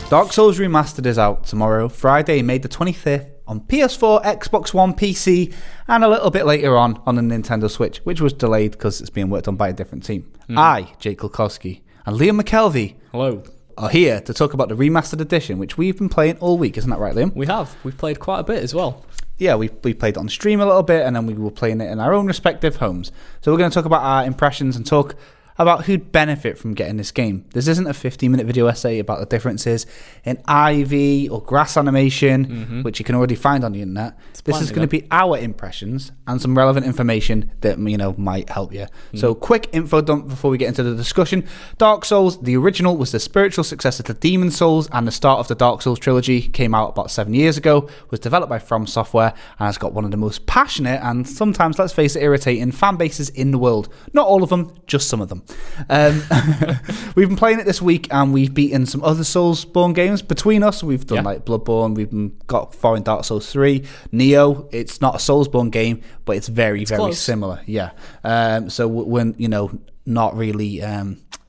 Dark Souls Remastered is out tomorrow, Friday, May the 25th, on PS4, Xbox One, PC, and a little bit later on the Nintendo Switch, which was delayed because it's being worked on by a different team. I, Jake Kulkowski, and Liam McKelvey Hello. Are here to talk about the Remastered Edition, which we've been playing all week. Isn't that right, Liam? We have. We've played quite a bit as well. Yeah, we played it on stream a little bit, and then we were playing it in our own respective homes. So we're going to talk about our impressions and talk about who'd benefit from getting this game. This isn't a 15-minute video essay about the differences in IV or grass animation, which you can already find on the internet. This is going to be our impressions and some relevant information that might help you. So quick info dump before we get into the discussion. Dark Souls, the original, was the spiritual successor to Demon Souls, and the start of the Dark Souls trilogy came out about 7 years ago, was developed by From Software, and has got one of the most passionate and sometimes, let's face it, irritating fan bases in the world. Not all of them, just some of them. We've been playing it this week, and we've beaten some other Soulsborne games between us. We've done like Bloodborne, we've got foreign Dark Souls 3, Neo. It's not a Soulsborne game, but it's very close. Similar. Yeah. So we're not really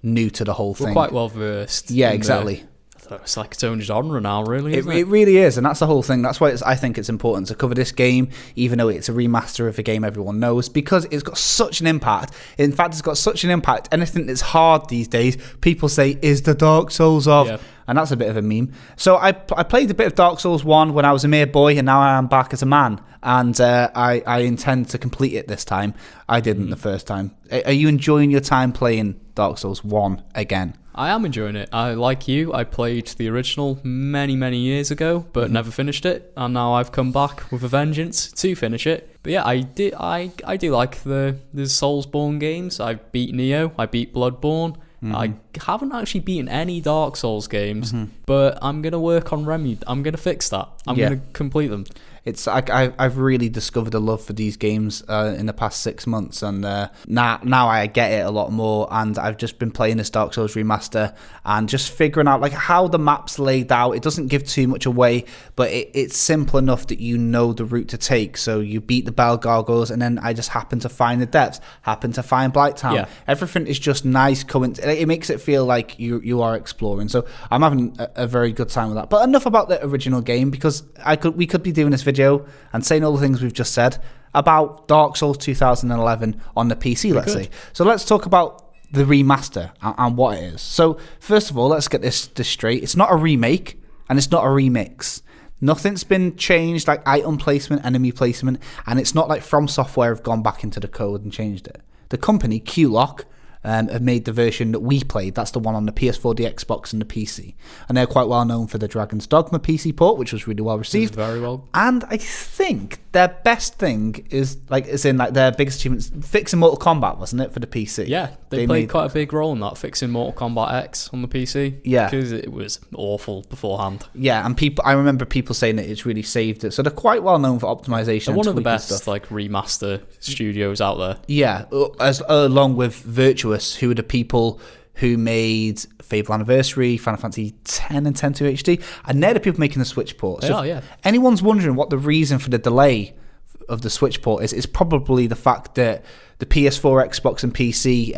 new to the whole thing. We're quite well versed. Yeah, exactly. It's like its own genre now, really. It really is, and that's the whole thing. That's why I think it's important to cover this game, even though it's a remaster of a game everyone knows, because it's got such an impact. In fact, it's got such an impact. Anything that's hard these days, people say, is the Dark Souls of... Yeah. And that's a bit of a meme. So I played a bit of Dark Souls 1 when I was a mere boy, and now I am back as a man. And I intend to complete it this time. I didn't the first time. Are you enjoying your time playing Dark Souls 1 again? I am enjoying it. Like you, I played the original many years ago, but never finished it. And now I've come back with a vengeance to finish it. But yeah, I do like the Soulsborne games. I beat Neo. I beat Bloodborne. I haven't actually beaten any Dark Souls games, but I'm going to work on Remy. I'm going to fix that. I'm going to complete them. It's I've really discovered a love for these games in the past 6 months, and now I get it a lot more. And I've just been playing this Dark Souls Remaster and just figuring out like how the map's laid out. It doesn't give too much away, but it's simple enough that you know the route to take. So you beat the Bell Gargoyles, and then I just happen to find the depths, happen to find Blighttown. Yeah. Everything is just nice. It makes it feel like you are exploring. So I'm having a very good time with that. But enough about the original game, because we could be doing this video and saying all the things we've just said about Dark Souls 2011 on the PC, let's say. So let's talk about the remaster and what it is. So first of all, let's get this straight. It's not a remake and it's not a remix. Nothing's been changed, like item placement, enemy placement, and it's not like From Software have gone back into the code and changed it. The company, Q-Lock, have made the version that we played. That's the one on the PS4, the Xbox, and the PC. And they're quite well known for the Dragon's Dogma PC port, which was really well received. Very well. And I think their best thing is their biggest achievements, fixing Mortal Kombat, wasn't it, for the PC? Yeah, they played quite a big role in that, fixing Mortal Kombat X on the PC. Yeah, because it was awful beforehand. Yeah, and I remember people saying that it's really saved it. So they're quite well known for optimization. They're one of the best remaster studios out there. Yeah, along with Virtuous, who are the people who made Fable Anniversary, Final Fantasy X and X2 HD, and they're the people making the Switch port. So if anyone's wondering what the reason for the delay of the Switch port is, it's probably the fact that the PS4, Xbox, and PC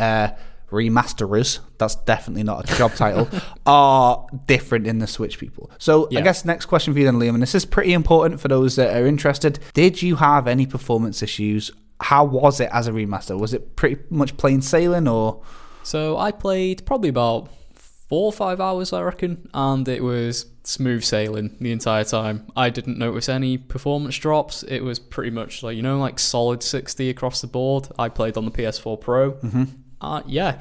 remasterers, that's definitely not a job title, are different in the Switch people. So I guess next question for you then, Liam, and this is pretty important for those that are interested. Did you have any performance issues? How was it as a remaster? Was it pretty much plain sailing, or...? So I played probably about 4 or 5 hours, I reckon, and it was smooth sailing the entire time. I didn't notice any performance drops. It was pretty much like solid 60 across the board. I played on the PS4 Pro.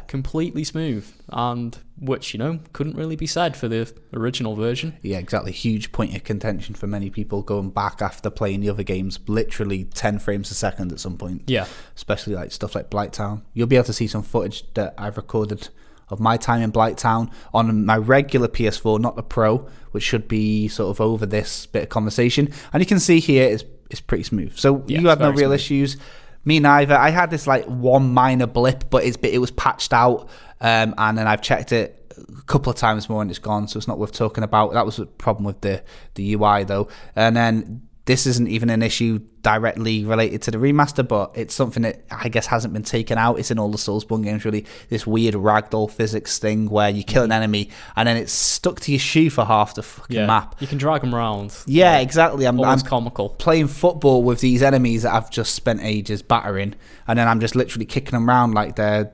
Completely smooth, and which couldn't really be said for the original version. Yeah, exactly. Huge point of contention for many people going back after playing the other games, literally 10 frames a second at some point. Yeah, especially like stuff like Blighttown. You'll be able to see some footage that I've recorded of my time in Blighttown on my regular PS4, not the Pro, which should be sort of over this bit of conversation. And you can see here it's pretty smooth. So you had no real issues. Me neither. I had this one minor blip, but it was patched out, and then I've checked it a couple of times more and it's gone, so it's not worth talking about. That was a problem with the UI though. And then this isn't even an issue directly related to the remaster, but it's something that I guess hasn't been taken out. It's in all the Soulsborne games, really. This weird ragdoll physics thing where you kill an enemy and then it's stuck to your shoe for half the fucking map. You can drag them around. Yeah, exactly. I'm comical. Playing football with these enemies that I've just spent ages battering, and then I'm just literally kicking them around like they're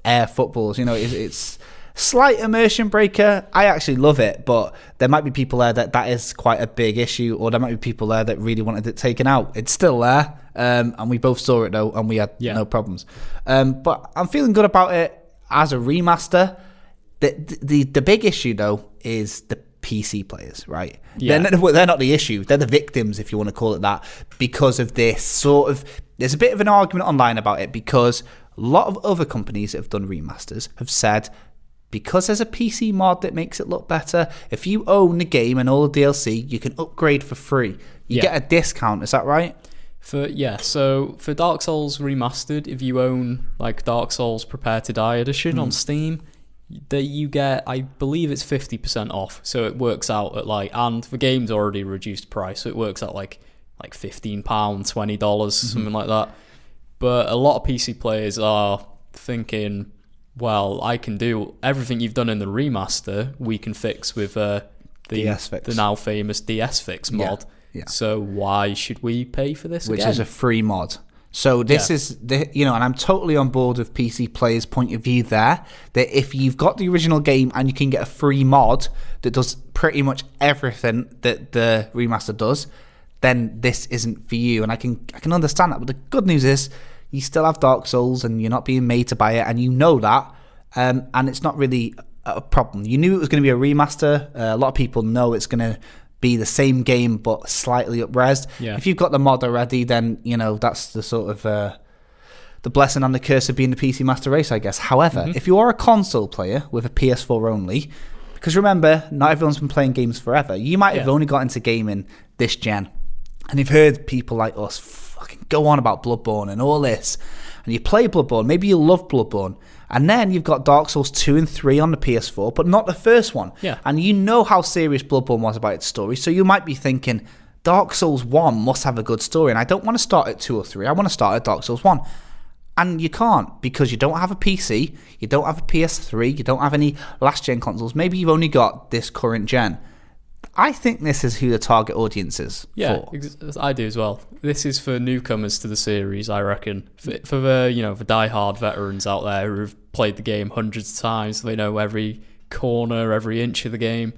air footballs. It's slight immersion breaker. I actually love it, but there might be people there that is quite a big issue, or there might be people there that really wanted it taken out. It's still there, and we both saw it though, and we had no problems. But I'm feeling good about it as a remaster. The big issue though is the PC players, right? Yeah. They're not the issue. They're the victims, if you want to call it that, because of this sort of. There's a bit of an argument online about it because a lot of other companies that have done remasters have said, because there's a PC mod that makes it look better, if you own the game and all the DLC, you can upgrade for free. You get a discount, is that right? So for Dark Souls Remastered, if you own like Dark Souls Prepare to Die Edition on Steam, that you get, I believe it's 50% off. So it works out at and the game's already reduced price, so it works out like £15, $20, something like that. But a lot of PC players are thinking, well, I can do everything you've done in the remaster, we can fix with the now famous DS Fix mod. Yeah. So why should we pay for this Which again? is a free mod. So this is, and I'm totally on board with PC players' point of view there, that if you've got the original game and you can get a free mod that does pretty much everything that the remaster does, then this isn't for you. And I can understand that. But the good news is, you still have Dark Souls and you're not being made to buy it, and you know that, and it's not really a problem. You knew it was going to be a remaster. A lot of people know it's going to be the same game but slightly up-resed. Yeah. If you've got the mod already, then that's the sort of the blessing and the curse of being the PC Master Race, I guess. However, if you are a console player with a PS4 only, because remember, not everyone's been playing games forever. You might have only got into gaming this gen, and you've heard people like us fucking go on about Bloodborne and all this, and you play Bloodborne, maybe you love Bloodborne, and then you've got Dark Souls 2 and 3 on the PS4, but not the first one. Yeah. And you know how serious Bloodborne was about its story, so you might be thinking, Dark Souls 1 must have a good story, and I don't want to start at 2 or 3, I want to start at Dark Souls 1. And you can't, because you don't have a PC, you don't have a PS3, you don't have any last-gen consoles, maybe you've only got this current gen. I think this is who the target audience is for. I do as well. This is for newcomers to the series, I reckon. For the the die-hard veterans out there who've played the game hundreds of times, they know every corner, every inch of the game.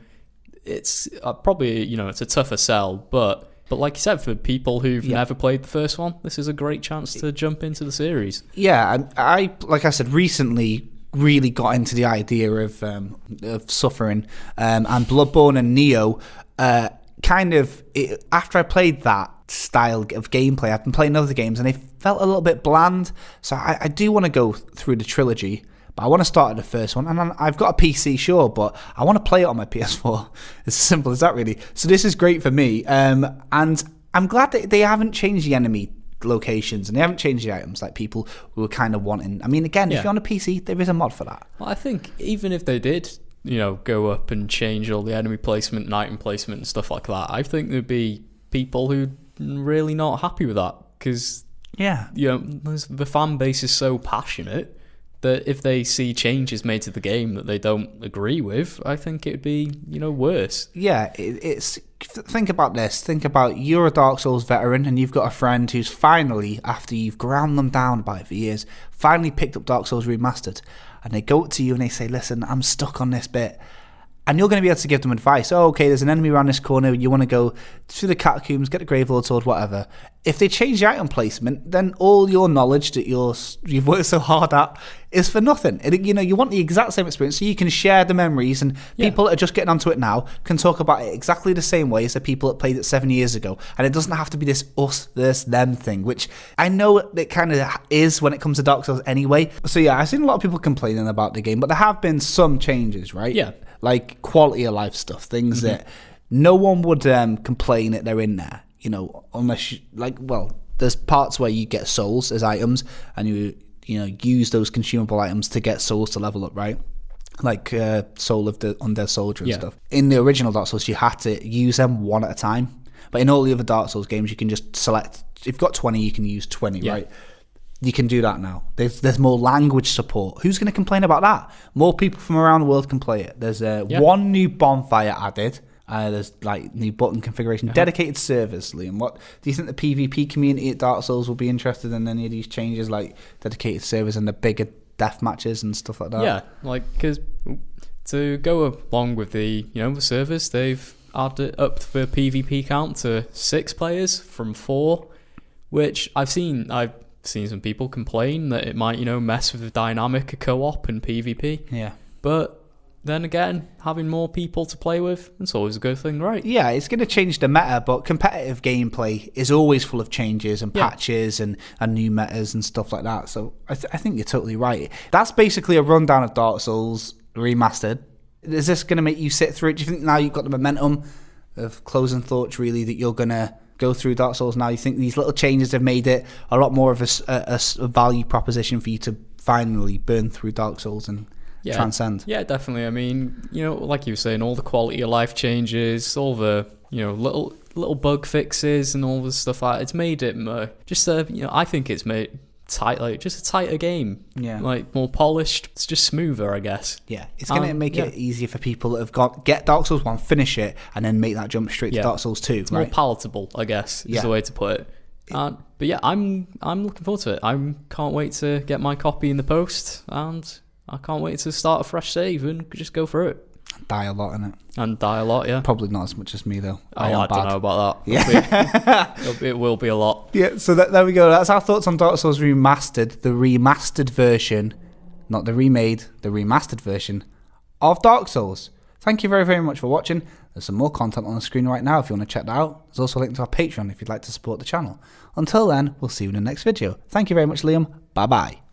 It's probably it's a tougher sell, but like you said, for people who've never played the first one, this is a great chance to jump into the series. Yeah, I like I said, recently really got into the idea of suffering, and Bloodborne and Neo after I played that style of gameplay, I've been playing other games and they felt a little bit bland, so I do want to go through the trilogy, but I want to start at the first one, and I've got a PC, sure, but I want to play it on my PS4. It's as simple as that, really. So this is great for me, and I'm glad that they haven't changed the enemy locations and they haven't changed the items like people who were kind of wanting. I mean, again, if you're on a PC, there is a mod for that. Well, I think even if they did, go up and change all the enemy placement and item placement and stuff like that, I think there'd be people who really not happy with that, because the fan base is so passionate that if they see changes made to the game that they don't agree with, I think it'd be worse. Yeah, it's think about this. Think about, you're a Dark Souls veteran and you've got a friend who's finally, after you've ground them down about it for years, finally picked up Dark Souls Remastered, and they go up to you and they say, listen, I'm stuck on this bit. And you're going to be able to give them advice. Oh, okay, there's an enemy around this corner. You want to go through the catacombs, get the Gravelord Sword, whatever. If they change the item placement, then all your knowledge that you've worked so hard at is for nothing. You want the exact same experience, so you can share the memories, and people that are just getting onto it now can talk about it exactly the same way as the people that played it 7 years ago. And it doesn't have to be this us versus them thing, which I know it kind of is when it comes to Dark Souls anyway. So yeah, I've seen a lot of people complaining about the game, but there have been some changes, right? Yeah. Like quality of life stuff, things that no one would complain that they're in there, unless there's parts where you get souls as items and you use those consumable items to get souls to level up, right? Like Soul of the Undead Soldier and stuff. In the original Dark Souls, you had to use them one at a time. But in all the other Dark Souls games, you can just select. If you've got 20, you can use 20, right? You can do that now. There's more language support. Who's going to complain about that? More people from around the world can play it. There's one new bonfire added. There's like new button configuration, dedicated servers. Liam, what do you think the PvP community at Dark Souls will be interested in any of these changes, like dedicated servers and the bigger death matches and stuff like that? Yeah, like because to go along with the the servers, they've added up the PvP count to 6 players from 4, which I've seen some people complain that it might mess with the dynamic of co-op and PvP. Yeah, but then again, having more people to play with, it's always a good thing, right? Yeah, it's going to change the meta, but competitive gameplay is always full of changes and patches and new metas and stuff like that. So I think you're totally right. That's basically a rundown of Dark Souls Remastered. Is this going to make you sit through it? Do you think now you've got the momentum of closing thoughts, really, that you're going to go through Dark Souls now? You think these little changes have made it a lot more of a value proposition for you to finally burn through Dark Souls and transcend? Yeah, definitely. I mean, like you were saying, all the quality of life changes, all the little bug fixes and all this stuff like that. It's made it I think it's made just a tighter game. Yeah, like more polished. It's just smoother, I guess. Yeah, it's going to make it easier for people that have get Dark Souls 1, finish it, and then make that jump straight to Dark Souls 2. It's more palatable, I guess, is the way to put it. But yeah, I'm looking forward to it. I can't wait to get my copy in the post, and I can't wait to start a fresh save and just go through it. Die a lot in it. And die a lot, yeah. Probably not as much as me, though. I don't know about that. Yeah. It will be a lot. Yeah, so there we go. That's our thoughts on Dark Souls Remastered, the remastered version, not the remade, the remastered version of Dark Souls. Thank you very, very much for watching. There's some more content on the screen right now if you want to check that out. There's also a link to our Patreon if you'd like to support the channel. Until then, we'll see you in the next video. Thank you very much, Liam. Bye-bye.